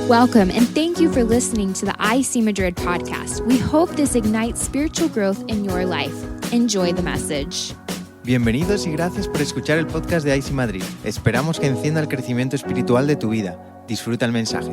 Welcome, and thank you for listening to the IC Madrid podcast. We hope this ignites spiritual growth in your life. Enjoy the message. Bienvenidos y gracias por escuchar el podcast de IC Madrid. Esperamos que encienda el crecimiento espiritual de tu vida. Disfruta el mensaje.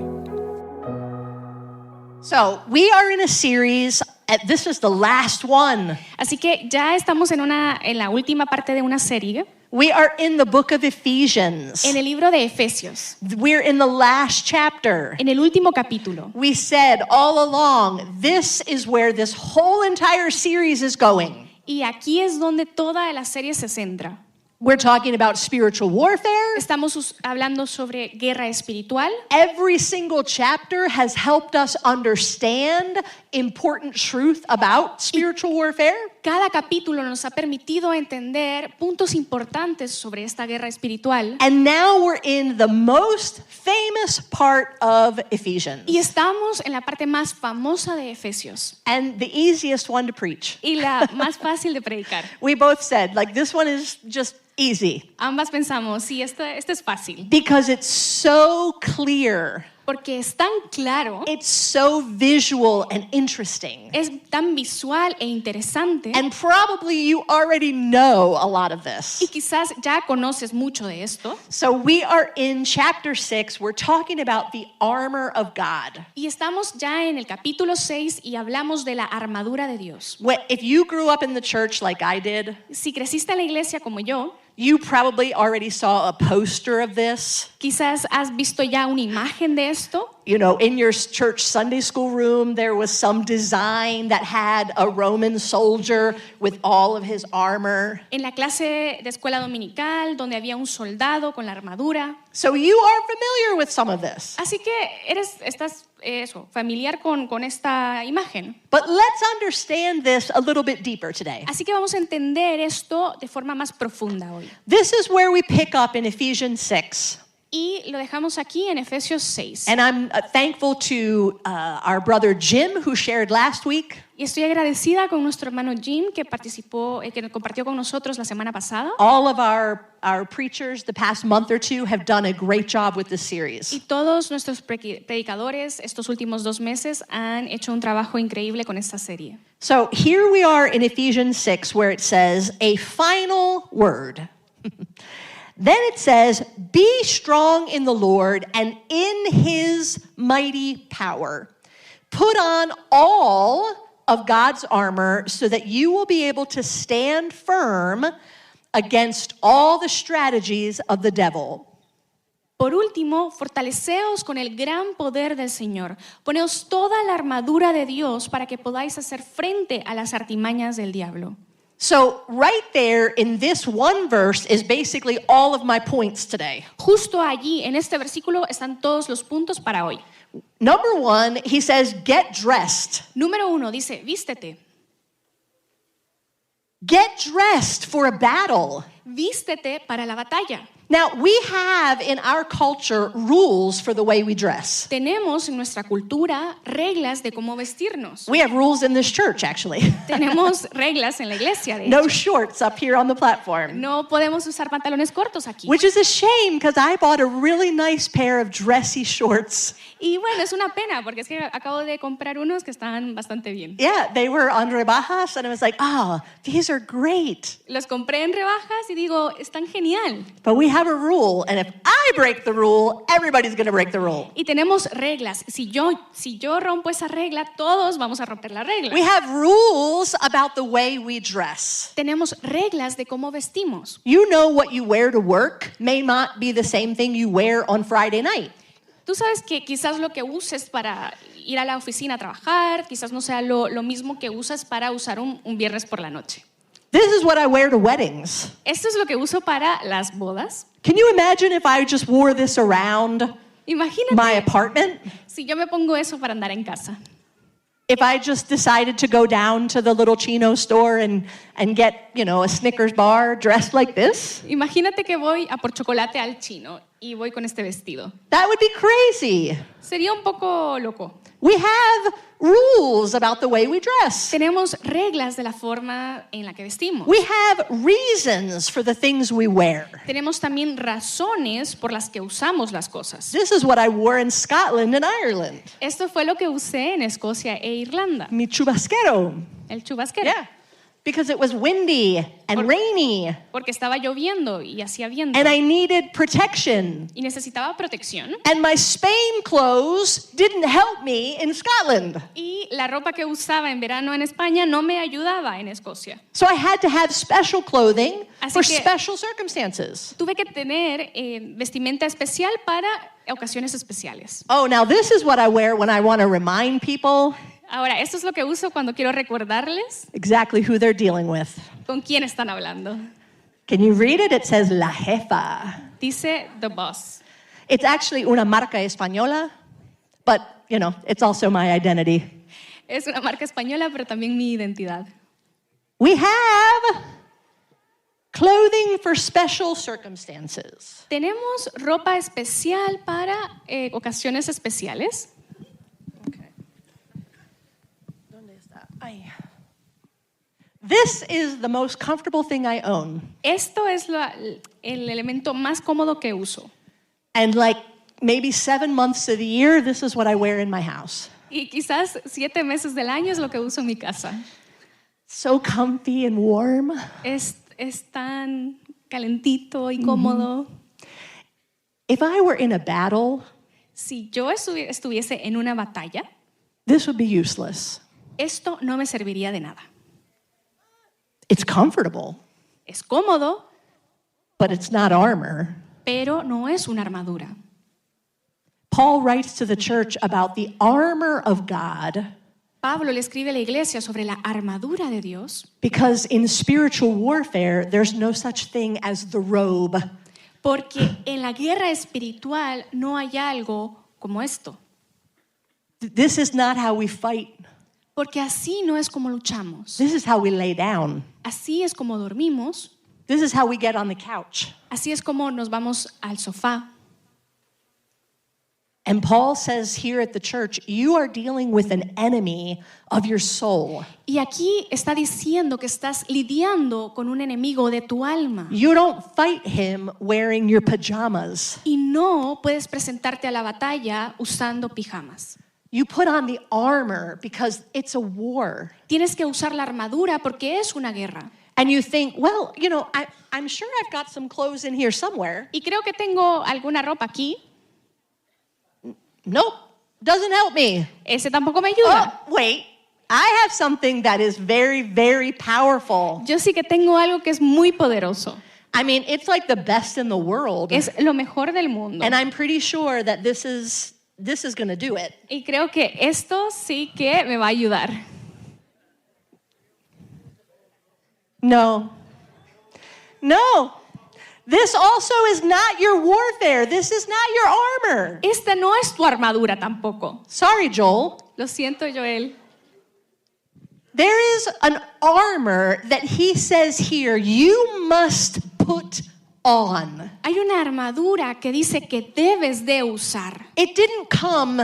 So, we are in a series, this is the last one. Así que ya estamos en la última parte de una serie. We are in the book of Ephesians. En el libro de Efesios. We're in the last chapter. En el último capítulo. We said all along, this is where this whole entire series is going. Y aquí es donde toda la serie se centra. We're talking about spiritual warfare. Estamos hablando sobre guerra espiritual. Every single chapter has helped us understand important truth about spiritual warfare. Cada capítulo nos ha permitido entender puntos importantes sobre esta guerra espiritual. And now we're in the most famous part of Ephesians. Y estamos en la parte más famosa de Efesios. And the easiest one to preach. Y la más fácil de predicar. We both said, this one is just easy. Ambas pensamos, sí, este es fácil. Because it's so clear. Porque es tan claro. It's so visual and interesting. Es tan visual e interesante. And probably you already know a lot of this. Y quizás ya conoces mucho de esto. So we are in chapter 6. We're talking about the armor of God. Y estamos ya en el capítulo 6 y hablamos de la armadura de Dios. If you grew up in the church like I did, si creciste en la iglesia como yo, you probably already saw a poster of this. Quizás has visto ya una imagen de esto. You know, in your church Sunday school room, there was some design that had a Roman soldier with all of his armor. En la clase de escuela dominical, donde había un soldado con la armadura. So you are familiar with some of this. Así que estás familiar con esta imagen. But let's understand this a little bit deeper today. Así que vamos a entender esto de forma más profunda hoy. This is where we pick up in Ephesians 6. Y lo dejamos aquí en Efesios 6. And I'm thankful to our brother Jim, who shared last week. Y estoy agradecida con nuestro hermano Jim, que participó, que compartió con nosotros la semana pasada. All of our preachers the past month or two have done a great job with this series. Y todos nuestros predicadores estos últimos 2 meses han hecho un trabajo increíble con esta serie. So here we are in Ephesians 6, where it says a final word. Then it says, be strong in the Lord and in his mighty power. Put on all of God's armor so that you will be able to stand firm against all the strategies of the devil. Por último, fortaleceos con el gran poder del Señor. Poneos toda la armadura de Dios para que podáis hacer frente a las artimañas del diablo. So right there in this one verse is basically all of my points today. Justo allí en este versículo están todos los puntos para hoy. Number 1, he says, get dressed. Número 1 dice, vístete. Get dressed for a battle. Vístete para la batalla. Now, we have in our culture rules for the way we dress. Tenemos en nuestra cultura reglas de cómo vestirnos. We have rules in this church, actually. Tenemos reglas en la iglesia, de No hecho. shorts up here on the platform. No podemos usar pantalones cortos aquí. Which is a shame because I bought a really nice pair of dressy shorts. Y bueno, es una pena porque es que acabo de comprar unos que están bastante bien. Yeah, they were on rebajas and I was like, these are great. Los compré en rebajas y digo, están genial. But we have a rule, and if I break the rule, everybody's going to break the rule. Y tenemos reglas. Si yo rompo esa regla, todos vamos a romper la regla. We have rules about the way we dress. Tenemos reglas de cómo vestimos. You know what you wear to work may not be the same thing you wear on Friday night. Tú sabes que quizás lo que uses para ir a la oficina a trabajar, quizás no sea lo mismo que usas para usar un viernes por la noche. This is what I wear to weddings. Esto es lo que uso para las bodas. Can you imagine if I just wore this around Imagínate my apartment? si yo me pongo eso para andar en casa. If I just decided to go down to the little chino store and get, a Snickers bar dressed like this? Imagínate que voy a por chocolate al chino y voy con este vestido. That would be crazy. Sería un poco loco. We have rules about the way we dress. Tenemos reglas de la forma en la que vestimos. We have reasons for the things we wear. Tenemos también razones por las que usamos las cosas. This is what I wore in Scotland and Ireland. Esto fue lo que usé en Escocia e Irlanda. Mi chubasquero. El chubasquero. Yeah. Because it was windy and rainy. Porque estaba lloviendo y hacía viento. And I needed protection. Y necesitaba protección. And my Spain clothes didn't help me in Scotland. Y la ropa que usaba en verano en España no me ayudaba en Escocia. So I had to have special clothing Así for que- special circumstances. Tuve que tener vestimenta especial para ocasiones especiales. Oh, now this is what I wear when I want to remind people Ahora, esto es lo que uso cuando quiero recordarles exactly who they're dealing with. con quién están hablando. Can you read it? It says La Jefa. Dice The Boss. It's actually una marca española, but, you know, it's also my identity. Es una marca española, pero también mi identidad. We have clothing for special circumstances. Tenemos ropa especial para ocasiones especiales. This is the most comfortable thing I own. Esto es el elemento más cómodo que uso. And like maybe 7 months of the year, this is what I wear in my house. Y quizás 7 meses del año es lo que uso en mi casa. So comfy and warm. Es tan calentito y cómodo. If I were in a battle, Si yo estuviese en una batalla, this would be useless. esto no me serviría de nada. It's comfortable, Es cómodo, but it's not armor. pero no es una armadura. Paul writes to the church about the armor of God Pablo le escribe a la iglesia sobre la armadura de Dios, because in spiritual warfare, there's no such thing as the robe. porque en la guerra espiritual no hay algo como esto. This is not how we fight. Porque así no es como luchamos. This is how we lay down. Así es como dormimos. This is how we get on the couch. Así es como nos vamos al sofá. And Paul says here at the church, you are dealing with an enemy of your soul. Y aquí está diciendo que estás lidiando con un enemigo de tu alma. You don't fight him wearing your pajamas. Y no puedes presentarte a la batalla usando pijamas. You put on the armor because it's a war. Tienes que usar la armadura porque es una guerra. And you think, well, you know, I'm sure I've got some clothes in here somewhere. Y creo que tengo alguna ropa aquí. Nope, doesn't help me. Ese tampoco me ayuda. Oh, wait, I have something that is very, very powerful. Yo sí que tengo algo que es muy poderoso. I mean, it's like the best in the world. Es lo mejor del mundo. And I'm pretty sure that this is going to do it. Y creo que esto sí que me va a ayudar. No. This also is not your warfare. This is not your armor. Esta no es tu armadura tampoco. Sorry, Joel. Lo siento, Joel. There is an armor that he says here you must put on. Hay una armadura que dice que debes de usar. It didn't come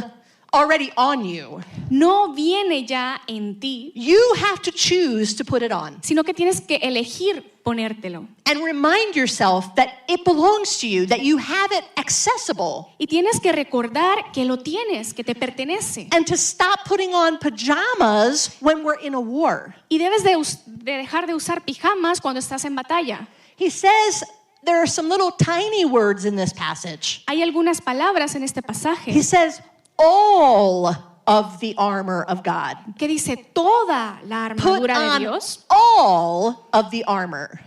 already on you. No viene ya en ti, You have to choose to put it on. sino que tienes que elegir ponértelo. And remind yourself that it belongs to you, that you have it accessible. Y tienes que recordar que lo tienes, que te pertenece. And to stop putting on pajamas when we're in a war. Y debes de dejar de usar pijamas cuando estás en batalla. He says there are some little tiny words in this passage. Hay algunas palabras en este pasaje He says all of the armor of God. que dice toda la Put armadura de on Dios. all of the armor.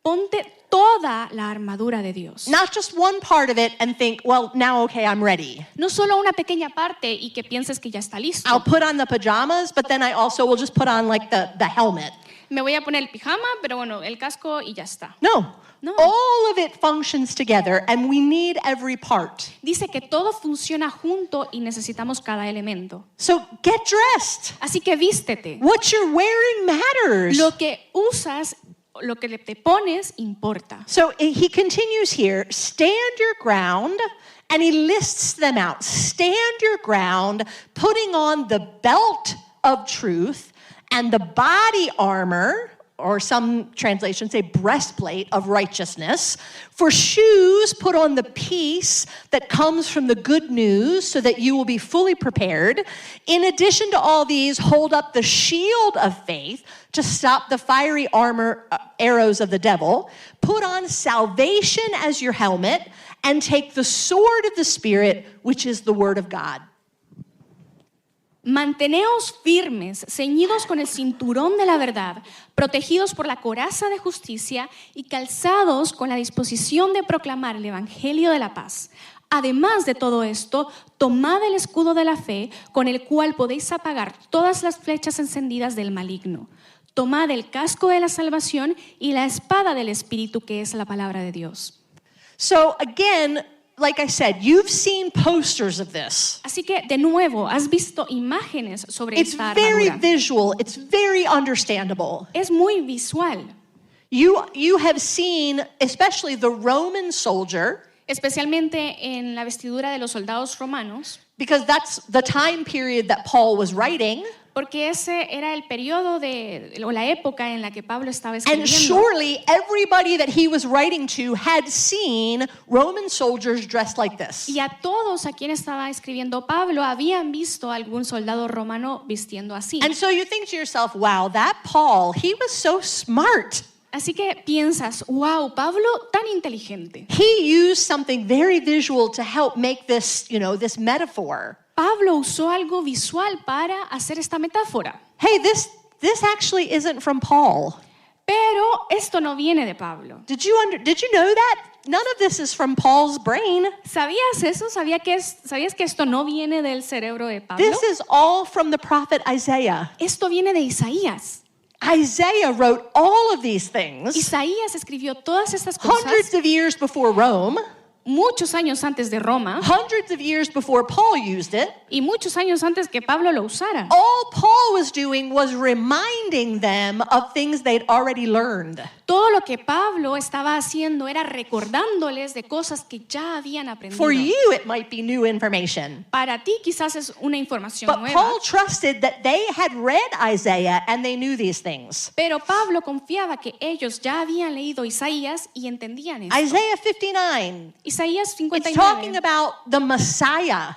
Ponte toda la armadura de Dios. Not just one part of it and think, well, now okay, I'm ready. No solo una pequeña parte y que pienses que ya está listo. I'll put on the pajamas, but then I also will just put on like the helmet. Me voy a poner el pijama, pero bueno, el casco y ya está. No. No. All of it functions together and we need every part. Dice que todo funciona junto y necesitamos cada elemento. So get dressed. Así que vístete. What you're wearing matters. Lo que usas lo que te pones importa. So he continues here, stand your ground, and he lists them out. Stand your ground, putting on the belt of truth and the body armor, or some translations say breastplate of righteousness. For shoes, put on the peace that comes from the good news so that you will be fully prepared. In addition to all these, hold up the shield of faith to stop the fiery arrows of the devil. Put on salvation as your helmet and take the sword of the Spirit, which is the word of God. Manteneos firmes, ceñidos con el cinturón de la verdad, protegidos por la coraza de justicia y calzados con la disposición de proclamar el evangelio de la paz. Además de todo esto, tomad el escudo de la fe, con el cual podéis apagar todas las flechas encendidas del maligno. Tomad el casco de la salvación y la espada del Espíritu, que es la palabra de Dios. So again, like I said, you've seen posters of this. Así que, de nuevo, has visto imágenes sobre It's esta very armadura. visual. It's very understandable. Es muy visual, You have seen, especially the Roman soldier, especialmente en la vestidura de los soldados romanos, because that's the time period that Paul was writing. porque ese era el periodo o la época en la que Pablo estaba And escribiendo. surely everybody that he was writing to had seen Roman soldiers dressed like this. Y a todos a quien estaba escribiendo Pablo habían visto a algún soldado romano vistiendo así. And so you think to yourself, wow, that Paul, he was so smart. Así que piensas, wow, Pablo tan inteligente. He used something very visual to help make this, this metaphor. Pablo usó algo visual para hacer esta metáfora. Hey, this actually isn't from Paul. Pero esto no viene de Pablo. Did you know that? None of this is from Paul's brain. ¿Sabías eso? ¿Sabías que esto no viene del cerebro de Pablo? This is all from the prophet Isaiah. Esto viene de Isaías. Isaiah wrote all of these things Isaías escribió todas estas cosas hundreds of years before Rome, muchos años antes de Roma hundreds of years before Paul used it. y muchos años antes que Pablo lo usara. All Paul was doing was reminding them of things they'd already learned. Todo lo que Pablo estaba haciendo era recordándoles de cosas que ya habían aprendido. For you, it might be new information. Para ti quizás es una información But nueva, Paul trusted that they had read Isaiah and they knew these things. pero Pablo confiaba que ellos ya habían leído Isaías y entendían esto. Isaiah 59, Isaías it's talking 59 about the Messiah.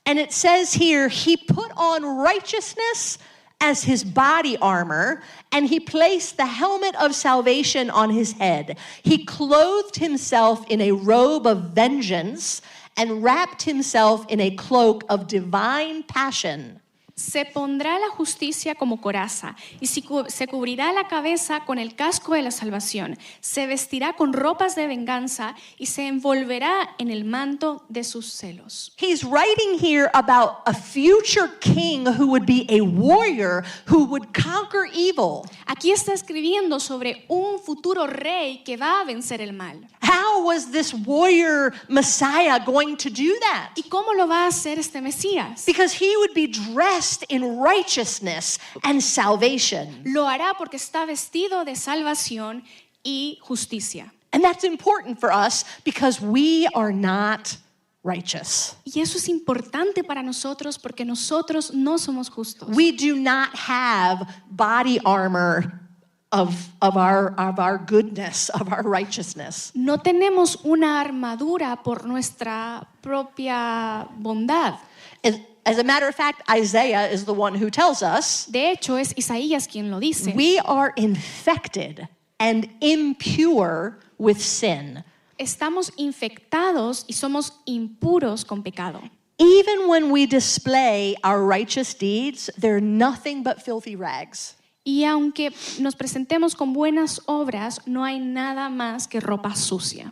And it says here, he put on righteousness as his body armor, and he placed the helmet of salvation on his head. He clothed himself in a robe of vengeance and wrapped himself in a cloak of divine passion. Se pondrá la justicia como coraza y se cubrirá la cabeza con el casco de la salvación. Se vestirá con ropas de venganza y se envolverá en el manto de sus celos. He's writing here about a future king who would be a warrior who would conquer evil. Aquí está escribiendo sobre un futuro rey que va a vencer el mal. How was this warrior Messiah going to do that? ¿Y cómo lo va a hacer este Mesías? Because he would be dressed in righteousness and salvation. Lo hará porque está vestido de salvación y justicia. And that's important for us because we are not righteous. Y eso es importante para nosotros porque nosotros no somos justos. We do not have body armor of our goodness, of our righteousness. No tenemos una armadura por nuestra propia bondad. As a matter of fact, Isaiah is the one who tells us De hecho, es Isaías quien lo dice. we are infected and impure with sin. Estamos infectados y somos impuros con pecado. Even when we display our righteous deeds, they're nothing but filthy rags. Y aunque nos presentemos con buenas obras, no hay nada más que ropa sucia.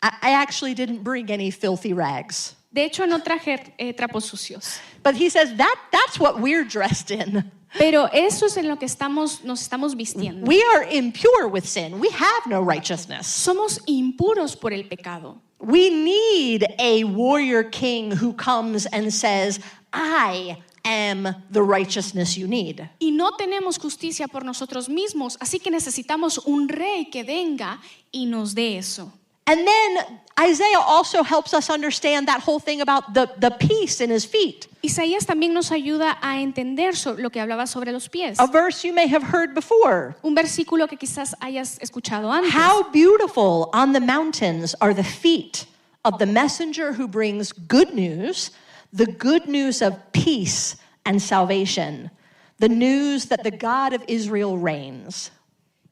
I actually didn't bring any filthy rags. De hecho, no traje trapos sucios. But he says that's what we're dressed in. Pero eso es en lo que nos estamos vistiendo. We are impure with sin. We have no righteousness. Somos impuros por el pecado. We need a warrior king who comes and says, I am the righteousness you need. Y no tenemos justicia por nosotros mismos, así que necesitamos un rey que venga y nos dé eso. And then Isaiah also helps us understand that whole thing about the peace in his feet. Isaías también nos ayuda a entender lo que hablaba sobre los pies. A verse you may have heard before. Un versículo que quizás hayas escuchado antes. How beautiful on the mountains are the feet of the messenger who brings good news, the good news of peace and salvation, the news that the God of Israel reigns.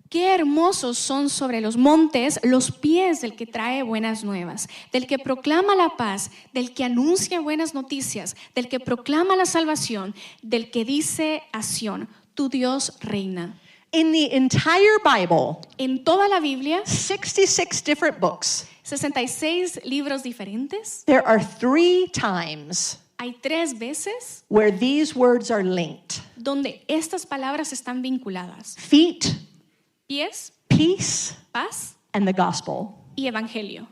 Qué hermosos son sobre los montes los pies del que trae buenas nuevas, del que proclama la paz, del que anuncia buenas noticias, del que proclama la salvación, del que dice a Sión, tu Dios reina. In the entire Bible, En toda la Biblia, 66 different books, 66 libros diferentes, there are 3 times hay 3 veces where these words are linked. donde estas palabras están vinculadas. Feet, Pies, peace, paz and the gospel. y evangelio.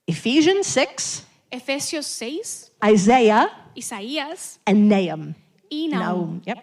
Ephesians 6, Efesios 6, Isaiah, Isaías and Nahum. y Nahum. Yep.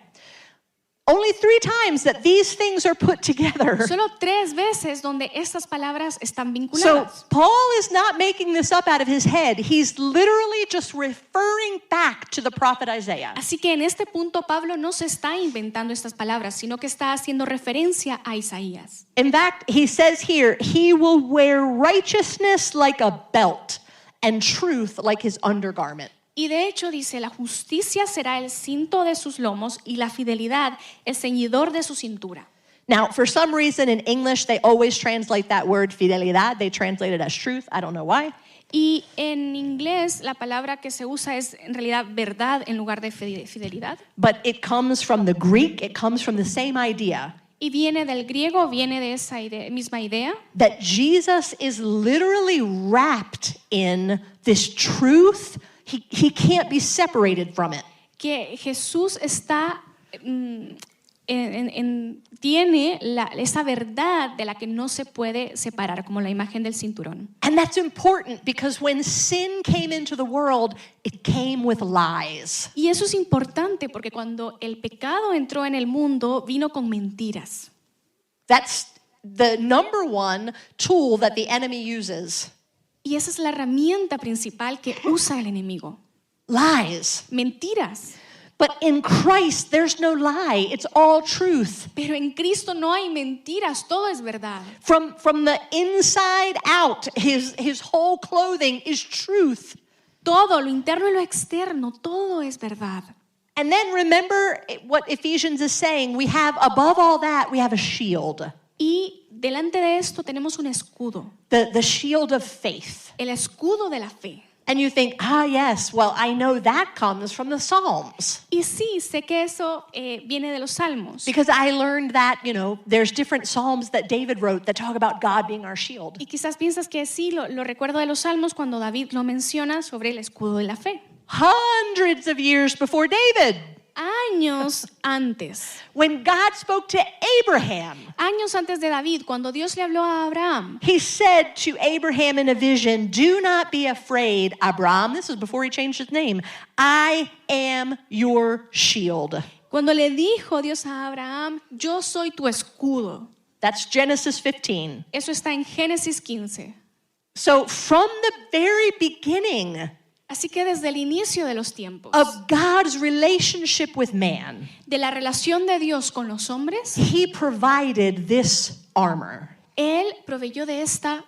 Only 3 times that these things are put together. Solo 3 veces donde estas palabras están So vinculadas. Paul is not making this up out of his head. He's literally just referring back to the prophet Isaiah. Así que en este punto Pablo no se está inventando estas palabras, sino que está haciendo referencia a Isaías. In fact, he says here, he will wear righteousness like a belt and truth like his undergarment. Y de hecho dice, la justicia será el cinto de sus lomos y la fidelidad el ceñidor de su cintura. Now, for some reason in English, they always translate that word fidelidad. They translate it as truth. I don't know why. Y en inglés la palabra que se usa es en realidad verdad en lugar de fidelidad. But it comes from the Greek. It comes from the same idea. Y viene del griego, viene de esa misma idea. That Jesus is literally wrapped in this truth. He can't be separated from it. Que Jesús está, tiene esa verdad de la que no se puede separar, como la imagen del cinturón. And that's important because when sin came into the world, it came with lies. Y eso es importante porque cuando el pecado entró en el mundo, vino con mentiras. That's the number one tool that the enemy uses. Y esa es la herramienta principal que usa el enemigo. Lies. Mentiras. But in Christ, there's no lie. It's all truth. Pero en Cristo no hay mentiras, todo es verdad. From the inside out, his whole clothing is truth. Todo, lo interno y lo externo, todo es verdad. And then remember what Ephesians is saying. We have, above all that, we have a shield. Y delante de esto tenemos un escudo. The shield of faith. El escudo de la fe. And you think, yes, well, I know that comes from the Psalms. Y sí, sé que eso viene de los Salmos. Because I learned that, there's different Psalms that David wrote that talk about God being our shield. Y quizás piensas que sí, lo recuerdo de los Salmos cuando David lo menciona sobre el escudo de la fe. Hundreds of years before David. Años antes. When God spoke to Abraham. Años antes de David, cuando Dios le habló a Abraham. He said to Abraham in a vision, do not be afraid, Abraham. This is before he changed his name. I am your shield. Cuando le dijo Dios a Abraham, yo soy tu escudo. That's Genesis 15. Eso está en Génesis 15. So from the very beginning Así que desde el inicio de los tiempos, of God's relationship with man, de la relación de Dios con los hombres, he provided this armor. Él proveyó de esta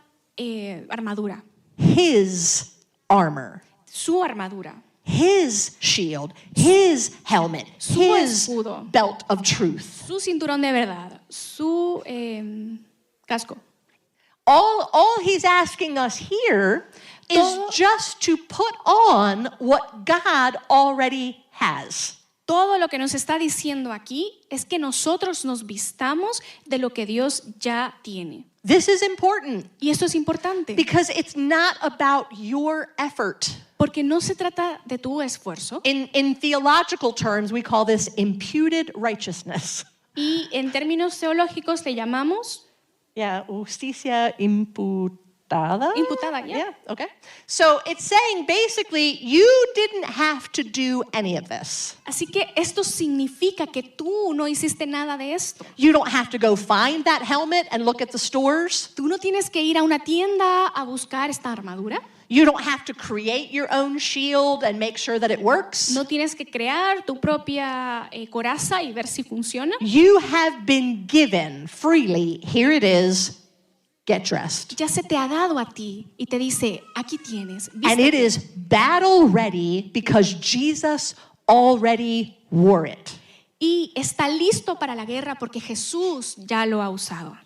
armadura, His armor. su armadura, His shield, his helmet, Su his escudo. belt of truth. su cinturón de verdad, su casco. All he's asking us here is Todo- just to put on what God already has. Todo lo que nos está diciendo aquí es que nosotros nos vistamos de lo que Dios ya tiene. This is important Y esto es importante, because it's not about your effort. porque no se trata de tu esfuerzo. In theological terms, we call this imputed righteousness. Y en términos teológicos le llamamos Yeah, justicia imputada. Imputada, yeah. Yeah, okay. So it's saying basically you didn't have to do any of this. Así que esto significa que tú no hiciste nada de esto. You don't have to go find that helmet and look at the stores. Tú no tienes que ir a una tienda a buscar esta armadura. You don't have to create your own shield and make sure that it works. No tienes que crear tu propia coraza y ver si funciona. You have been given freely. Here it is. Get dressed. Ya se te ha dado a ti y te dice, aquí tienes. And it is battle ready because Jesus already wore it. Y está listo para la guerra porque Jesús ya lo ha usado.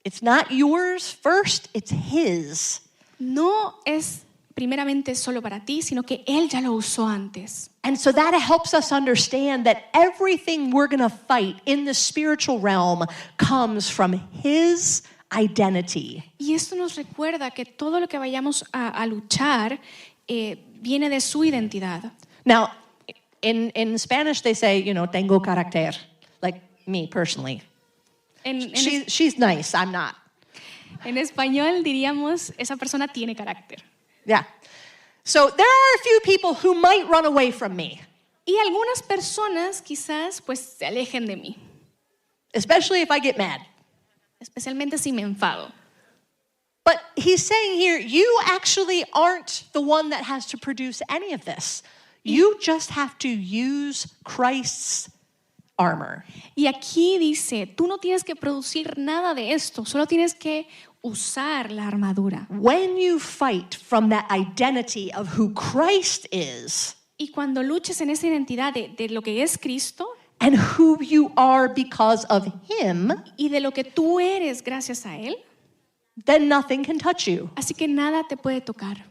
It's not yours first, it's his. No es primeramente solo para ti, sino que Él ya lo usó antes. And so that helps us understand that everything we're going to fight in the spiritual realm comes from his identity. Y esto nos recuerda que todo lo que vayamos a luchar viene de su identidad. Now, in Spanish they say, tengo carácter, like me personally. She's nice, I'm not. En español diríamos, esa persona tiene carácter. Yeah. So there are a few people who might run away from me. Y algunas personas quizás pues se alejen de mí. Especially if I get mad. Especialmente si me enfado. But he's saying here, you actually aren't the one that has to produce any of this. You just have to use Christ's armor. Y aquí dice, tú no tienes que producir nada de esto, solo tienes que usar la armadura. When you fight from that identity of who Christ is, Y cuando luches en esa identidad de lo que es Cristo and who you are because of him, y de lo que tú eres gracias a Él, then nothing can touch you. así que nada te puede tocar.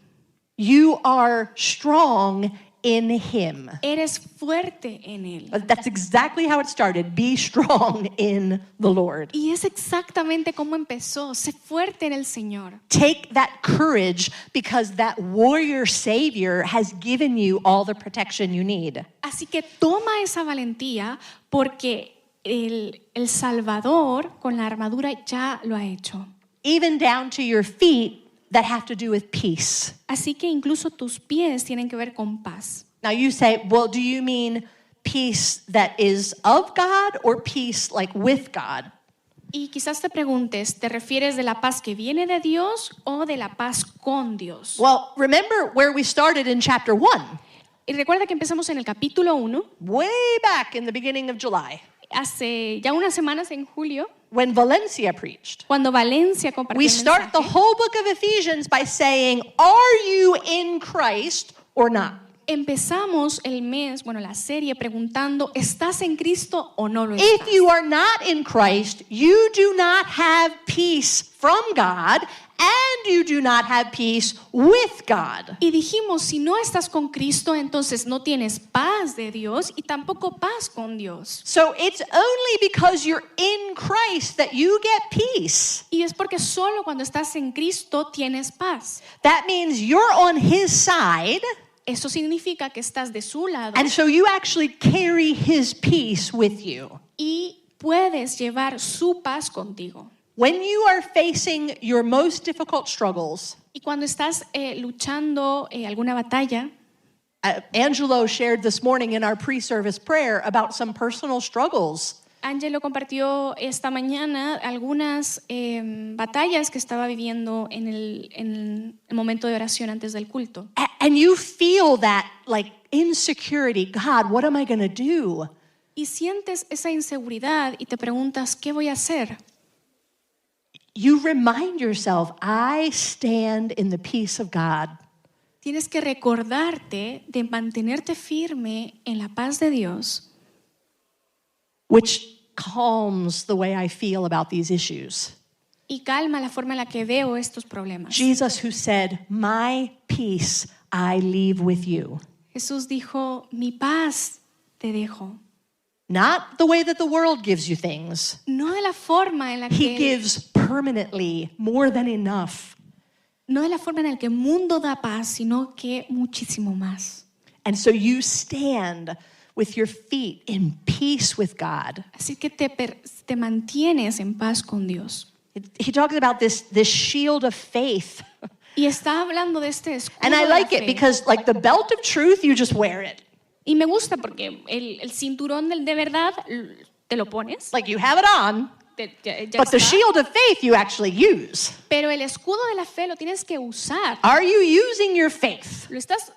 You are strong in him. Eres fuerte en Él. That's exactly how it started. Be strong in the Lord. Y es exactamente como empezó. Sé fuerte en el Señor. Take that courage because that warrior savior has given you all the protection you need. Así que toma esa valentía porque el Salvador con la armadura ya lo ha hecho. Even down to your feet that have to do with peace. Así que incluso tus pies tienen que ver con paz. Now you say, well, do you mean peace that is of God or peace like with God? Y quizás te preguntes, ¿te refieres de la paz que viene de Dios o de la paz con Dios? Well, remember where we started in chapter 1. Y recuerda que empezamos en el capítulo 1, Way back in the beginning of July, hace ya unas semanas en julio, when Valencia preached. cuando Valencia compartió We el start the mensaje. whole book of Ephesians by saying, are you in Christ or not? Empezamos el mes, la serie preguntando, ¿estás en Cristo o no lo estás? If you are not in Christ, you do not have peace from God and you do not have peace with God. Y dijimos, si no estás con Cristo, entonces no tienes paz de Dios y tampoco paz con Dios. So it's only because you're in Christ that you get peace. Y es porque solo cuando estás en Cristo tienes paz. That means you're on his side, Eso significa que estás de su lado and so you actually carry his peace with you. y puedes llevar su paz contigo. When you are facing your most difficult struggles, Y cuando estás luchando alguna batalla, Angelo shared this morning in our pre-service prayer about some personal struggles. Angelo compartió esta mañana algunas batallas que estaba viviendo en el momento de oración antes del culto. And you feel that like insecurity. God, what am I going to do? Y sientes esa inseguridad y te preguntas, ¿qué voy a hacer? You remind yourself, I stand in the peace of God. Tienes que recordarte de mantenerte firme en la paz de Dios, which calms the way I feel about these issues. y calma la forma en la que veo estos problemas. Jesus who said, my peace I leave with you. Jesús dijo, mi paz te dejo. Not the way that the world gives you things. No de la forma en la He que gives permanently more than enough. no de la forma en la que el mundo da paz, sino que muchísimo más. And so you stand with your feet in peace with God. Así que te mantienes en paz con Dios. He talks about this shield of faith. Y está hablando de este escudo And I de la like it fe. because like the belt of truth, you just wear it. Y me gusta porque el cinturón de verdad te lo pones, Like you have it on, ya but the está. shield of faith you actually use. Pero el escudo de la fe lo tienes que usar. Are you using your faith?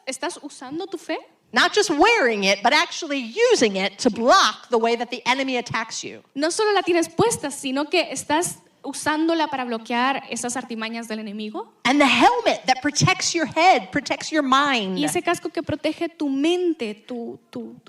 ¿Estás usando tu fe? Not just wearing it, but actually using it to block the way that the enemy attacks you. No solo la tienes puesta, sino que estás usándola para bloquear esas artimañas del enemigo. And the helmet that protects your head, protects your mind. Y ese casco que protege tu mente, tu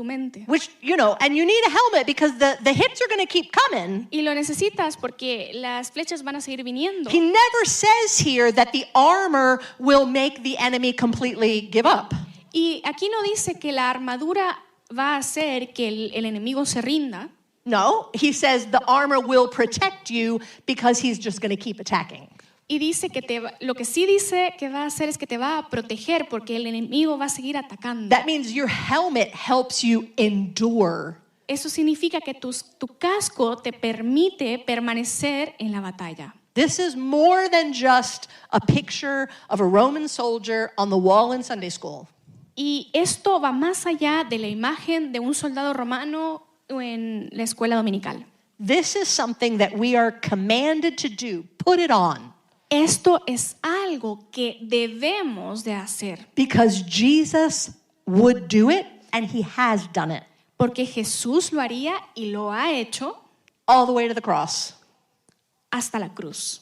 mente. Which, you know, and you need a helmet because the hits are going to keep coming. Y lo necesitas porque las flechas van a seguir viniendo. He never says here that the armor will make the enemy completely give up. Y aquí no dice que la armadura va a hacer que el enemigo se rinda. No, he says the armor will protect you because he's just going to keep attacking. Y dice que lo que sí dice que va a hacer es que te va a proteger porque el enemigo va a seguir atacando. That means your helmet helps you endure. Eso significa que tu casco te permite permanecer en la batalla. This is more than just a picture of a Roman soldier on the wall in Sunday school. Y esto va más allá de la imagen de un soldado romano en la escuela dominical. This is something that we are commanded to do. Put it on. Esto es algo que debemos de hacer Because Jesus would do it and he has done it. porque Jesús lo haría y lo ha hecho All the way to the cross. hasta la cruz.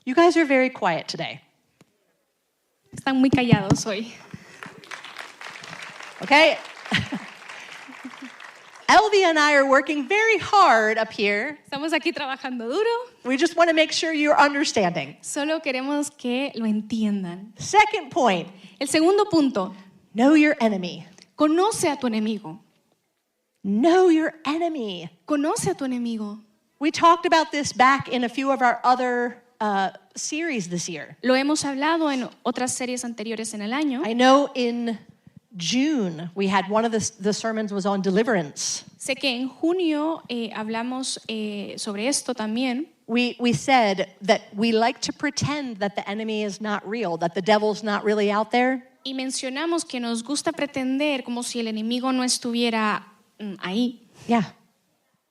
You guys are very quiet today. Están muy callados hoy. Okay? Elvia and I are working very hard up here. Estamos aquí trabajando duro. We just want to make sure you're understanding. Solo queremos que lo entiendan. Second point, El segundo punto, know your enemy. conoce a tu enemigo. Know your enemy. Conoce a tu enemigo. We talked about this back in a few of our other series this year. Lo hemos hablado en otras series anteriores en el año. I know in June we had one of the sermons was on deliverance. Sé que en junio hablamos sobre esto también. We said that we like to pretend that the enemy is not real, that the devil's not really out there. Y mencionamos que nos gusta pretender como si el enemigo no estuviera ahí, Yeah,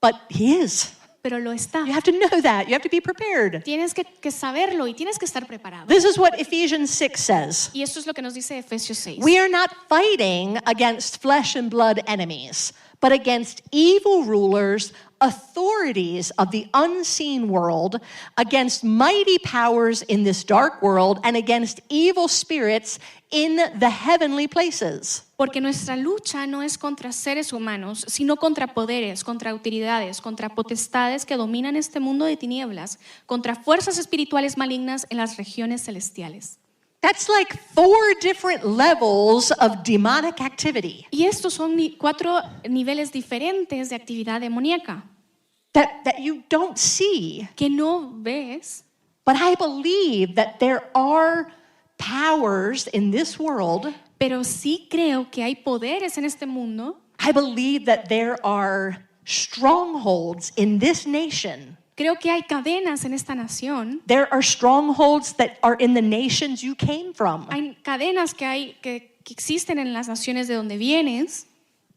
but he is. pero lo está. You have to know that. You have to be prepared. Tienes que saberlo y tienes que estar preparado. This is what Ephesians 6 says. Y esto es lo que nos dice Efesios 6. We are not fighting against flesh and blood enemies, but against evil rulers, authorities of the unseen world, against mighty powers in this dark world, and against evil spirits in the heavenly places. Porque nuestra lucha no es contra seres humanos, sino contra poderes, contra autoridades, contra potestades que dominan este mundo de tinieblas, contra fuerzas espirituales malignas en las regiones celestiales. That's like 4 different levels of demonic activity Y estos son 4 niveles diferentes de actividad demoníaca that you don't see. que no ves, But I believe that there are powers in this world. pero sí creo que hay poderes en este mundo. I believe that there are strongholds in this nation. Creo que hay cadenas en esta nación. There are strongholds that are in the nations you came from. Hay cadenas que existen en las naciones de donde vienes.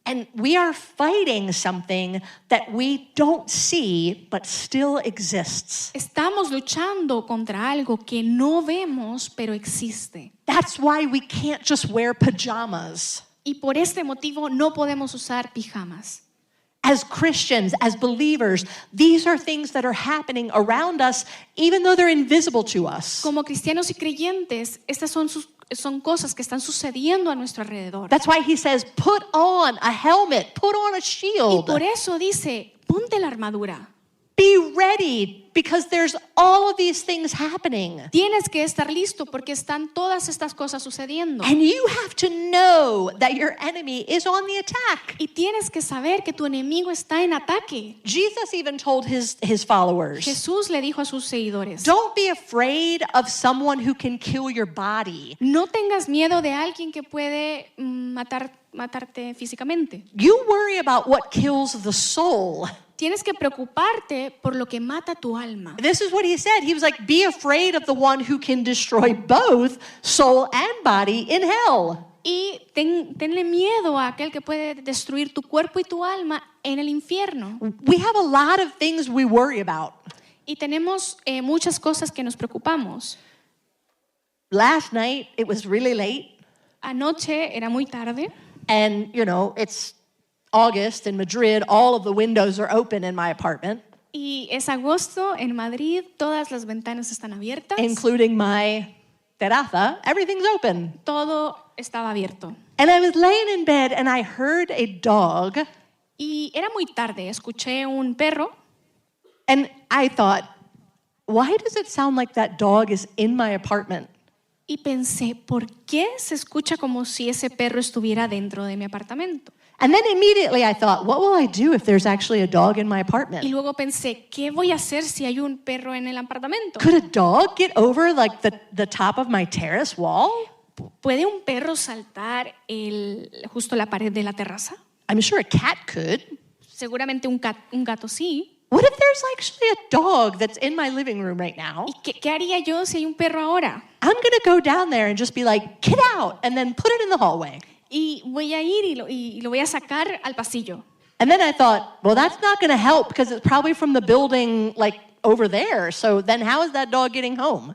And we are fighting something that we don't see but still exists. Estamos luchando contra algo que no vemos, pero existe. That's why we can't just wear pajamas. Y por este motivo no podemos usar pijamas. As Christians, as believers, these are things that are happening around us even though they're invisible to us. Como cristianos y creyentes, estas son cosas que están sucediendo a nuestro alrededor. That's why he says, put on a helmet, put on a Y shield. por eso dice, ponte la armadura. Be ready because there's all of these things happening. Tienes que estar listo porque están todas estas cosas sucediendo. And you have to know that your enemy is on the attack. Y tienes que saber que tu enemigo está en ataque. Jesus even told his followers, Jesús le dijo a sus seguidores, don't be afraid of someone who can kill your body. no tengas miedo de alguien que puede matarte físicamente. You worry about what kills the soul. Tienes que preocuparte por lo que mata tu alma. This is what he said. He was like, be afraid of the one who can destroy both soul and body in hell. Y tenle miedo a aquel que puede destruir tu cuerpo y tu alma en el infierno. We have a lot of things we worry about. Y tenemos muchas cosas que nos preocupamos. Last night, it was really late. Anoche era muy tarde. And, you know, it's August in Madrid. All of the windows are open in my apartment, Y es agosto en Madrid, todas las ventanas están abiertas. including my terraza. Everything's open. Todo estaba abierto. And I was laying in bed and I heard a dog. Y era muy tarde, escuché un perro And I thought, why does it sound like that dog is in my apartment? y pensé, ¿por qué se escucha como si ese perro estuviera dentro de mi apartamento? And then immediately I thought, what will I do if there's actually a dog in my Y apartment? luego pensé, ¿qué voy a hacer si hay un perro en el apartamento? Could a dog get over like the top of my terrace wall? ¿Puede un perro saltar justo la pared de la terraza? I'm sure a cat could. Seguramente un gato sí. What if there's actually a dog that's in my living room right now? ¿Y qué haría yo si hay un perro ahora? I'm going to go down there and just be like, get out, and then put it in the hallway. Y voy a ir y lo voy a sacar al pasillo. And then I thought, well, that's not going to help because it's probably from the building like over there. So then how is that dog getting home?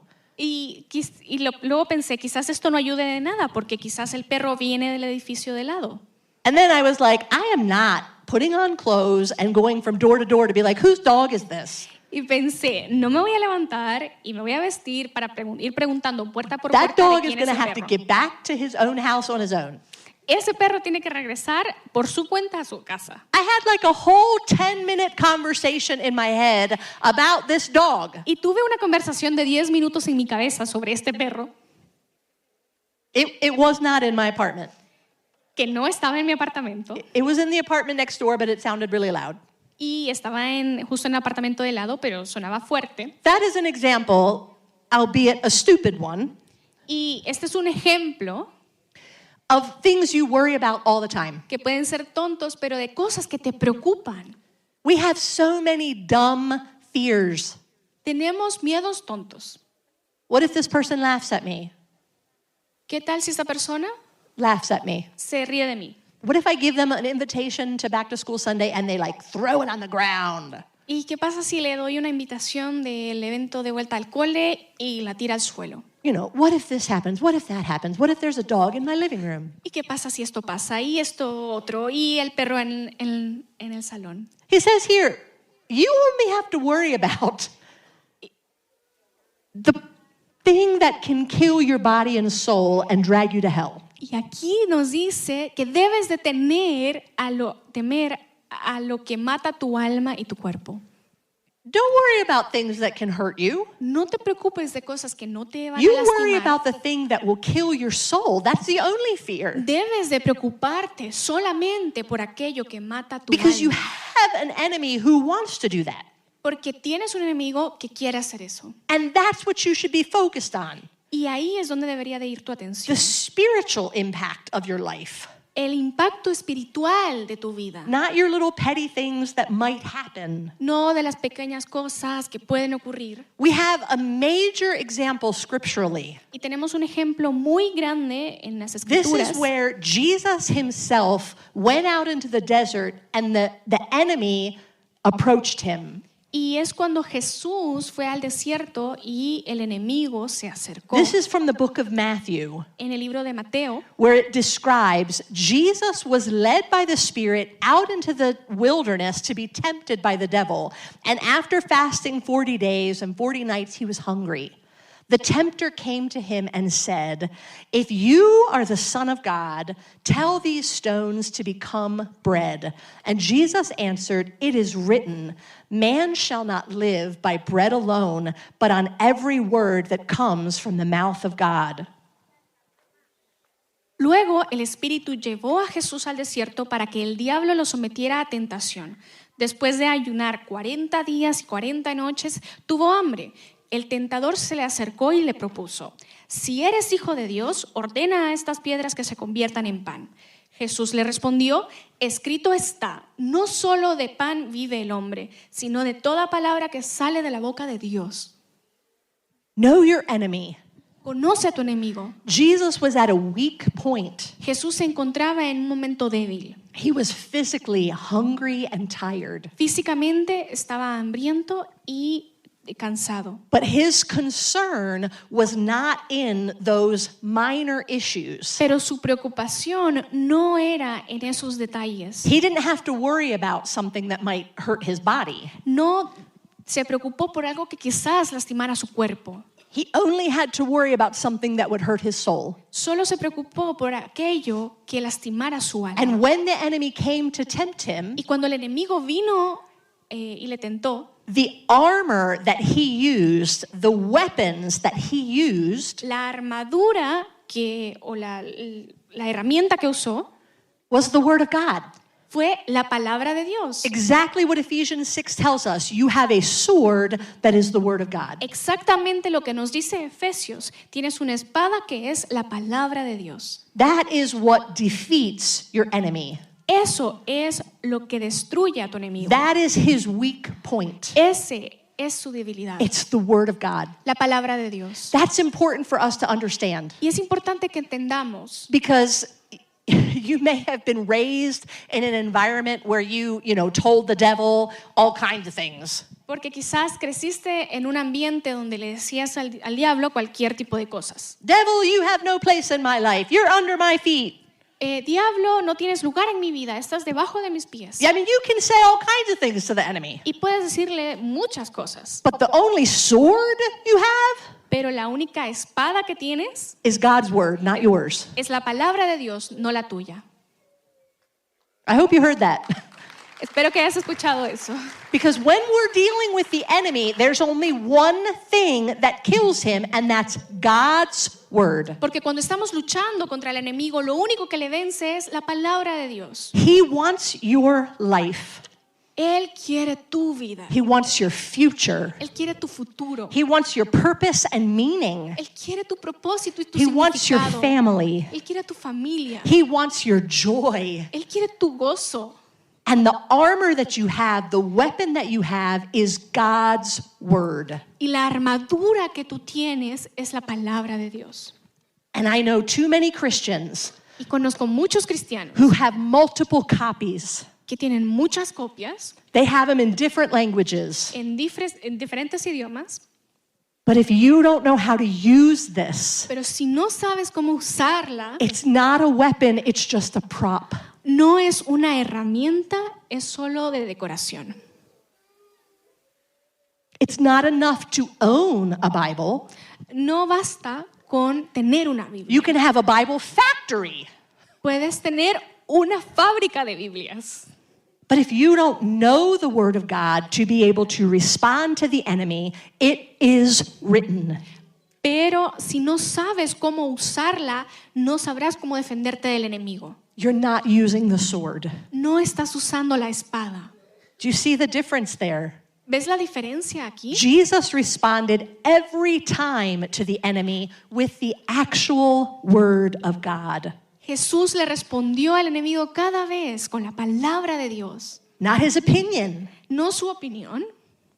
Luego pensé, quizás esto no ayude de nada porque quizás el perro viene del edificio de lado. And then I was like, I am not putting on clothes and going from door to door to be like, whose dog is this? Y pensé, no me voy a levantar y me voy a vestir para ir preguntando puerta por That puerta de dog is quién going es to el have to perro. get back to his own house on his own. Ese perro tiene que regresar por su cuenta a su casa. I had like a whole 10-minute conversation in my head about this dog. Y tuve una conversación de 10 minutos en mi cabeza sobre este perro It was not in my apartment. que no estaba en mi apartamento It was in the apartment next door, but it sounded really loud. y estaba justo en el apartamento de lado, pero sonaba fuerte. That is an example, albeit a stupid one, Y este es un ejemplo of things you worry about all the time. que pueden ser tontos, pero de cosas que te preocupan. We have so many dumb fears. Tenemos miedos tontos. What if this person laughs at me? ¿Qué tal si esta persona Laughs at me. se ríe de mí? What if I give them an invitation to Back to School Sunday and they like throw it on the ground? ¿Y qué pasa si le doy una invitación del evento de vuelta al cole y la tira al suelo? You know, what if this happens? What if that happens? What if there's a dog in my living room? ¿Y qué pasa si esto pasa y esto otro y el perro en el salón? He says here, you only have to worry about the thing that can kill your body and soul and drag you to hell. Y aquí nos dice que debes de temer temer a lo que mata tu alma y tu cuerpo. Don't worry about things that can hurt you. No te preocupes de cosas que no te van You a worry lastimar. about the thing that will kill your soul. That's the only fear. Debes de preocuparte solamente por aquello que mata tu Because you alma. have an enemy who wants to do that. Porque tienes un enemigo que quiere hacer eso. And that's what you should be focused on. Y ahí es donde debería de ir tu The atención. spiritual impact of your life. El impacto espiritual de tu vida. Not your little petty things that might happen. No de las pequeñas cosas que pueden ocurrir. We have a major example scripturally. Y tenemos un ejemplo muy grande en las This escrituras. is where Jesus himself went out into the desert and the enemy approached him. Y es cuando Jesús fue al desierto y el enemigo se acercó. This is from the book of Matthew, En el libro de Mateo, where it describes Jesus was led by the Spirit out into the wilderness to be tempted by the devil. And after fasting 40 days and 40 nights, he was hungry. The tempter came to him and said, "If you are the Son of God, tell these stones to become bread." And Jesus answered, "It is written, man shall not live by bread alone, but on every word that comes from the mouth of God." luego el Espíritu llevó a Jesús al desierto para que el diablo lo sometiera a tentación. Después de ayunar 40 días y 40 noches, tuvo hambre. El tentador se le acercó y le propuso: si eres hijo de Dios, ordena a estas piedras que se conviertan en pan. Jesús le respondió, escrito está, no solo de pan vive el hombre, sino de toda palabra que sale de la boca de Dios. Know your enemy. Conoce a tu enemigo. Jesus was at a weak point. Jesús se encontraba en un momento débil. He was physically hungry and tired. Físicamente estaba hambriento y cansado. But his concern was not in those minor issues. Pero su preocupación no era en esos detalles. He didn't have to worry about something that might hurt his body. No se preocupó por algo que quizás lastimara su cuerpo. He only had to worry about something that would hurt his soul. Solo se preocupó por aquello que lastimara su alma. And when the enemy came to tempt him, Y cuando el enemigo vino y le tentó, the armor that he used, the weapons that he used, la armadura o la herramienta que usó was the word of God. fue la palabra de Dios. Exactly what Ephesians 6 tells us. You have a sword that is the word of God. Exactamente lo que nos dice Efesios. Tienes una espada que es la palabra de Dios. That is what defeats your enemy. Eso es lo que destruye a tu enemigo. That is his weak point. Ese es su debilidad. It's the word of God. La palabra de Dios. That's important for us to understand Y es importante que entendamos, because you may have been raised in an environment where you told the devil all kinds of things. porque quizás creciste en un ambiente donde le decías al diablo cualquier tipo de cosas. Devil, you have no place in my life. You're under my feet. Diablo, no tienes lugar en mi vida, estás debajo de mis pies. I mean, you can say all kinds of things to the enemy. Y puedes decirle muchas cosas, But the only sword you have pero la única espada que tienes is God's word, not yours. es la palabra de Dios, no la tuya. I hope you heard that. Espero que hayas escuchado eso. Because when we're dealing with the enemy, there's only one thing that kills him, and that's God's word. Porque cuando estamos luchando contra el enemigo, lo único que le vence es la palabra de Dios. He wants your life. Él quiere tu vida. He wants your future. Él quiere tu futuro. He wants your purpose and meaning. Él quiere tu propósito y tu He wants your significado. family. Él quiere tu familia. He wants your joy. Él quiere tu gozo. And the armor that you have, the weapon that you have, is God's word. Y la armadura que tú tienes es la palabra de Dios. And I know too many Christians Y conozco muchos cristianos who have multiple copies. que tienen muchas copias They have them in different languages. en diferentes idiomas, But if you don't know how to use this, pero si no sabes cómo usarla, it's not a weapon, it's just a prop. no es una herramienta, es solo de decoración. It's not enough to own a Bible. No basta con tener una Biblia. You can have a Bible factory. Puedes tener una fábrica de Biblias. But if you don't know the Word of God to be able to respond to the enemy, it is written. Pero si no sabes cómo usarla, no sabrás cómo defenderte del enemigo. You're not using the sword. No estás usando la espada. Do you see the difference there? ¿Ves la diferencia aquí? Jesus responded every time to the enemy with the actual Word of God. Jesús le respondió al enemigo cada vez con la palabra de Dios. Not his opinion, No su opinión,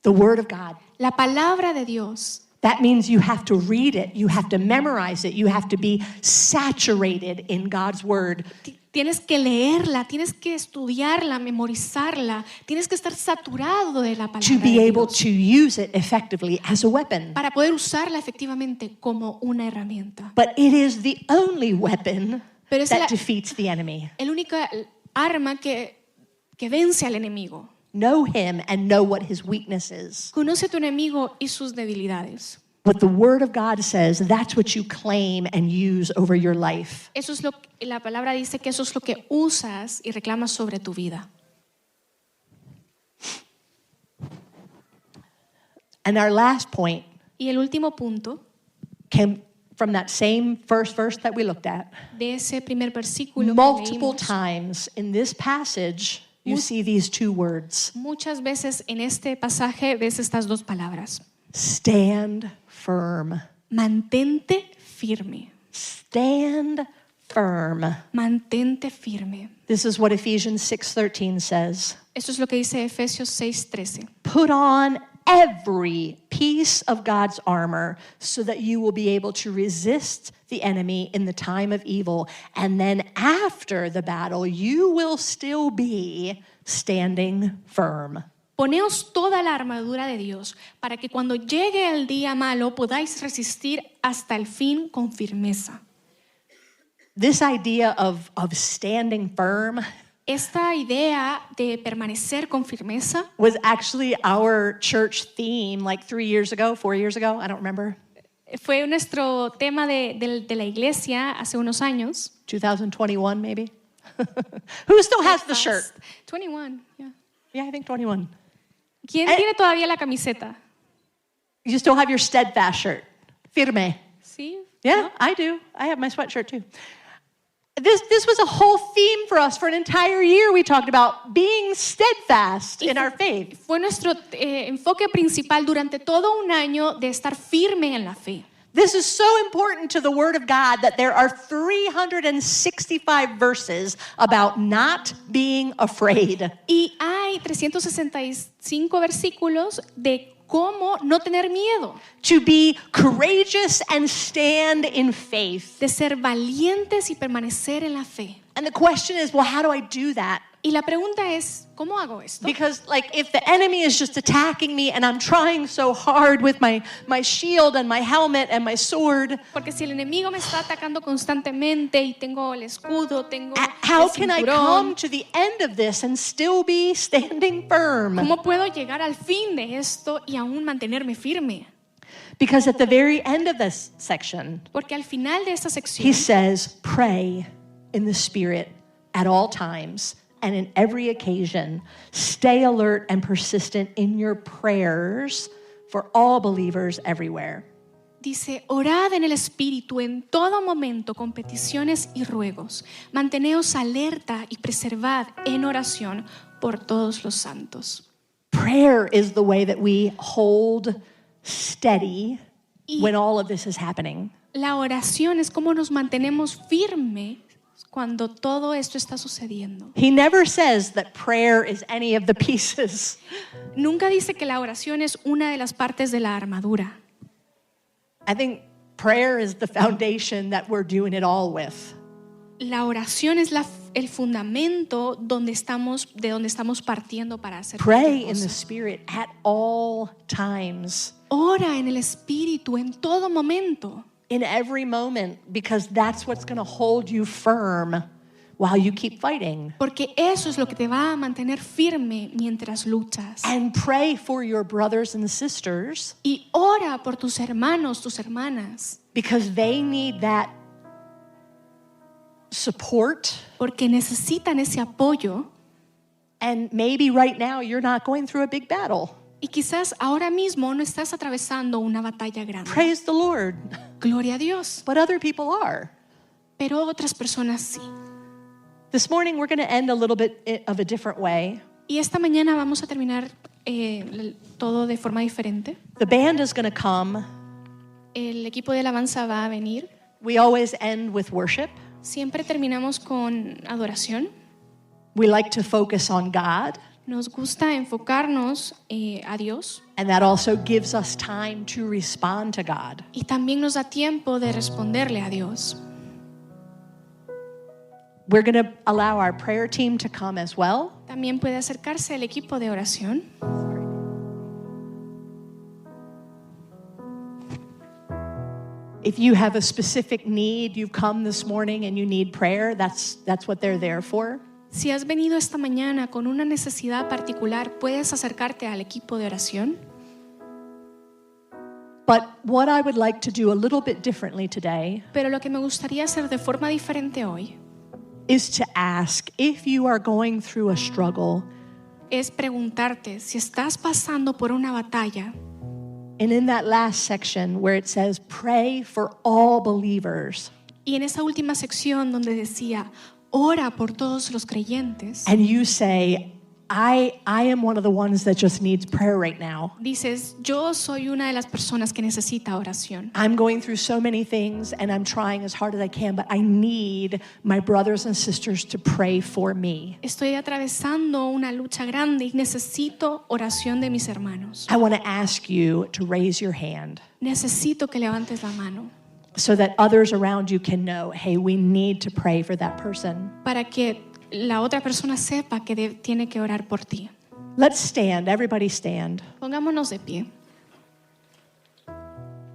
the Word of God. la palabra de Dios. That means you have to read it, you have to memorize it, you have to be saturated in God's Word. Tienes que leerla, tienes que estudiarla, memorizarla, tienes que estar saturado de la palabra To be de able Dios to use it effectively as a weapon. para poder usarla efectivamente como una herramienta. But it is the only weapon Pero es that la- defeats the enemy. El único arma que vence al enemigo. Know him and know what his weakness is. Conoce a tu enemigo y sus debilidades. What the Word of God says, that's what you claim and use over your life. Eso es lo que la palabra dice, que eso es lo que usas y reclamas sobre tu vida. And our last point Y el último punto came from that same first verse that we looked at. de ese primer versículo que Multiple leímos. times in this passage, you Mu- see these two words. Muchas veces en este pasaje ves estas dos palabras. Stand firm. Mantente firme. Stand firm. Mantente firme. This is what Ephesians 6:13 says. Esto es lo que dice Efesios 6:13. Put on every piece of God's armor so that you will be able to resist the enemy in the time of evil. And then after the battle, you will still be standing firm. Poneos toda la armadura de Dios para que cuando llegue el día malo podáis resistir hasta el fin con firmeza. This idea of standing firm Esta idea de permanecer con firmeza was actually our church theme like 4 years ago, I don't remember. fue nuestro tema de la iglesia hace unos años. 2021 maybe. Who still has the shirt? 21, yeah. Yeah, I think 21. ¿Quién tiene todavía la camiseta? You still have your steadfast shirt. Firme. Sí. Yeah, ¿no? I do. I have my sweatshirt too. This was a whole theme for us for an entire year. We talked about being steadfast in our faith. Fue nuestro enfoque principal durante todo un año de estar firme en la fe. This is so important to the Word of God that there are 365 verses about not being afraid. Y hay 365 versículos de cómo no tener miedo, To be courageous and stand in faith. de ser valientes y permanecer en la fe. And the question is, well, how do I do that? Y la pregunta es, ¿cómo hago esto? Because if the enemy is just attacking me and I'm trying so hard with my shield and my helmet and my sword, Porque si el enemigo me está atacando constantemente y tengo el escudo, tengo how el can I cinturón, come to the end of this and still be standing firm? ¿cómo puedo llegar al fin de esto y aún mantenerme firme? Because at the very end of this section, Porque al final de esta he sección says, pray in the Spirit at all times and in every occasion. Stay alert and persistent in your prayers for all believers everywhere. dice, orad en el Espíritu en todo momento con peticiones y ruegos. Manteneos alerta y preservad en oración por todos los santos. Prayer is the way that we hold steady Y- when all of this is happening. La oración es como nos mantenemos firmes cuando todo esto está sucediendo. He never says that prayer is any of the pieces. Nunca dice que la oración es una de las partes de la armadura. I think prayer is the foundation that we're doing it all with. La oración es el fundamento de donde estamos partiendo para hacer Pray cualquier in the cosa. Spirit at all times, Ora en el Espíritu en todo momento, in every moment, because that's what's going to hold you firm while you keep fighting. porque eso es lo que te va a mantener firme mientras luchas. And pray for your brothers and sisters Y ora por tus hermanos, tus hermanas, because they need that support. porque necesitan ese apoyo. And maybe right now you're not going through a big battle. Y quizás ahora mismo no estás atravesando una batalla grande. Praise the Lord. Gloria a Dios. But other people are. Pero otras personas sí. This morning we're going to end a little bit of a different way. Y esta mañana vamos a terminar todo de forma diferente. The band is going to come. El equipo de alabanza va a venir. We always end with worship. Siempre terminamos con adoración. We like to focus on God, Nos gusta enfocarnos a Dios and that also gives us time to respond to God. y también nos da tiempo de responderle a Dios. We're going to allow our prayer team to come as well. También puede acercarse el equipo de oración. If you have a specific need, you've come this morning and you need prayer, that's what they're there for. Si has venido esta mañana con una necesidad particular, puedes acercarte al equipo de oración. But what I would like to do a little bit differently today Pero lo que me gustaría hacer de forma diferente hoy is to ask if you are going through a struggle, es preguntarte si estás pasando por una batalla. and in that last section where it says, pray for all believers, Y en esa última sección donde decía, ora por todos los creyentes, and you say, I am one of the ones that just needs prayer right now. Dices, yo soy una de las personas que necesita oración. I'm going through so many things and I'm trying as hard as I can, but I need my brothers and sisters to pray for me. Estoy atravesando una lucha grande y necesito oración de mis hermanos. I want to ask you to raise your hand Necesito que levantes la mano so that others around you can know, hey, we need to pray for that person. para que la otra persona sepa que tiene que orar por ti. Let's stand. Everybody stand. Pongámonos de pie.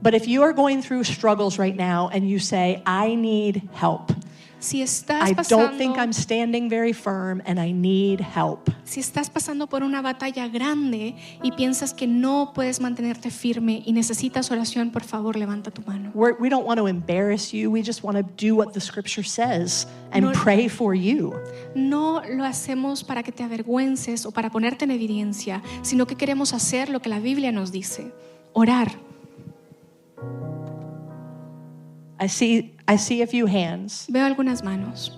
But if you are going through struggles right now and you say, I need help, Si estás I don't think pasando, I'm standing very firm and I need help, si estás pasando por una batalla grande y piensas que no puedes mantenerte firme y necesitas oración, por favor, levanta tu mano. we don't want to embarrass you. We just want to do what the scripture says and No. pray for you. No lo hacemos para que te avergüences o para ponerte en evidencia, sino que queremos hacer lo que la Biblia nos dice, orar. I see a few hands. Veo algunas manos.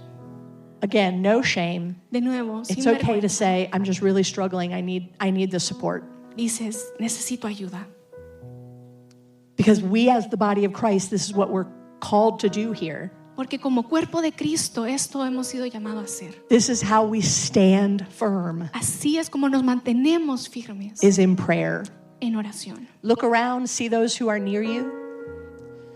Again, no shame. De nuevo, sin It's okay to vergüenza. say, I'm just really struggling. I need the support. Dices, necesito ayuda. Because we as the body of Christ, this is what we're called to do here. Porque como cuerpo de Cristo, esto hemos sido llamados a hacer. This is how we stand firm, Así es como nos mantenemos firmes is in prayer. en oración. Look around, see those who are near you.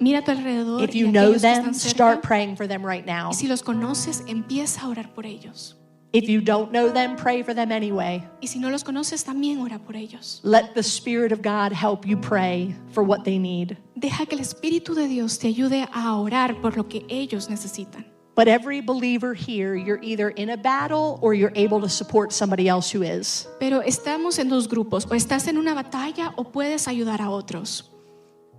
Mira a tu alrededor If y you know aquellos que them, están cerca. start praying for them right now. Y si los conoces, empieza a orar por ellos. If you don't know them, pray for them anyway. Y si no los conoces, también ora por ellos. Let the Spirit of God help you pray for what they need. Deja que el Espíritu de Dios te ayude a orar por lo que ellos necesitan. But every believer here, you're either in a battle or you're able to support somebody else who is. Pero estamos en dos grupos, o estás en una batalla o puedes ayudar a otros.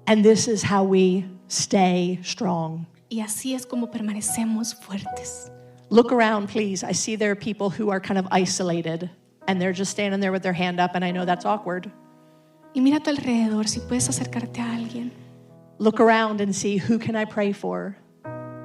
And this is how we stay strong. Y así es como permanecemos fuertes. Look around, please. I see there are people who are kind of isolated and they're just standing there with their hand up, and I know that's awkward. Y mira a tu alrededor, si puedes acercarte a alguien. Look around and see, who can I pray for?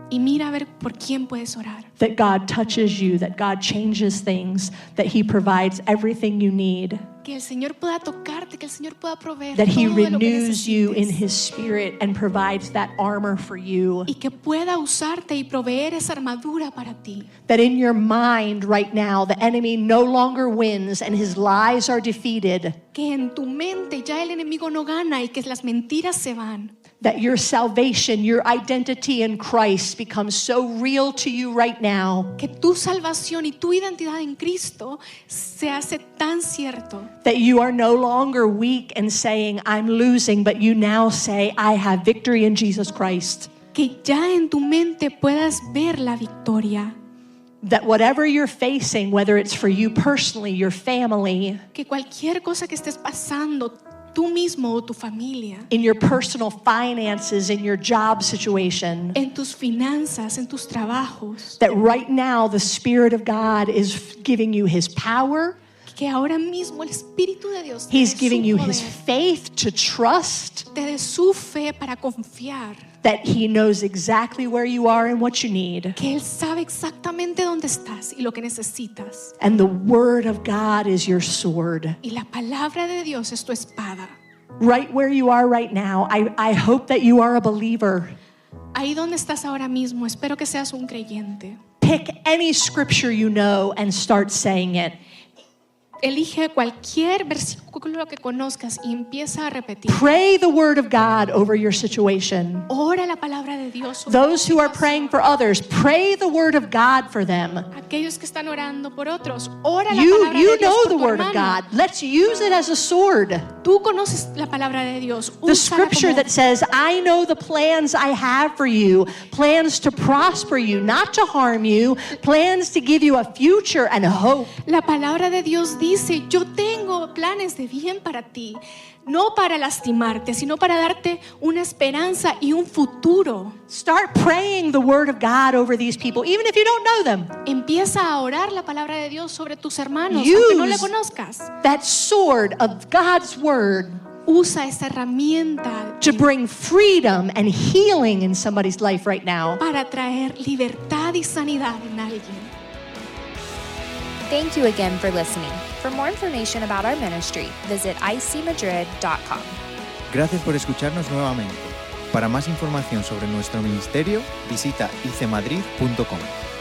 Y mira a ver por quién puedes orar. That God touches you, that God changes things, that He provides everything you need, Que el Señor pueda tocarte, que el Señor pueda proveer that He todo de lo que renews you in necesites. His Spirit and provides that armor for you. Y que pueda usarte y proveer esa armadura para ti. That in your mind right now, the enemy no longer wins and his lies are defeated. Que en tu mente ya el enemigo no gana y que las mentiras se van. That your salvation, your identity in Christ becomes so real to you right now. Que tu salvación y tu identidad en Cristo se hace tan cierto. That you are no longer weak and saying, I'm losing, but you now say, I have victory in Jesus Christ. Que ya en tu mente puedas ver la victoria. That whatever you're facing, whether it's for you personally, your family, Que cualquier cosa que estés pasando, tú mismo o tu familia, in your personal finances, in your job situation, en tus finanzas, en tus trabajos, that right now the Spirit of God is giving you His power. que ahora mismo el Espíritu de Dios te He's dé giving su you poder, His faith to trust te dé su fe para confiar, that He knows exactly where you are and what you need. que Él sabe exactamente dónde estás y lo que necesitas. And the Word of God is your sword. Y la palabra de Dios es tu espada. Right where you are right now, I hope that you are a believer. Ahí donde estás ahora mismo, espero que seas un creyente. Pick any scripture you know and start saying it. Elige cualquier versículo que conozcas y empieza a repetir. Pray the Word of God over your situation. Ora la palabra de Dios sobre Those tu who are situación. praying for others, pray the Word of God for them. Aquellos que están orando por otros, ora la You palabra de Dios know por the tu Word of hermano. God. Let's use it as a sword. Tú conoces la palabra de Dios. The Úsala scripture como- that says, I know the plans I have for you, plans to prosper you, not to harm you, plans to give you a future and a hope. La palabra de Dios dice, yo tengo planes de bien para ti, no para lastimarte, sino para darte una esperanza y un futuro. Start praying the Word of God over these people, even if you don't know them. Empieza a orar la palabra de Dios sobre tus hermanos, Use aunque no le conozcas. that sword of God's Word Usa esa herramienta to bring freedom and healing in somebody's life right now. para traer libertad y sanidad en alguien. Thank you again for listening. For more information about our ministry, visit icmadrid.com. Gracias por escucharnos nuevamente. Para más información sobre nuestro ministerio, visita icmadrid.com.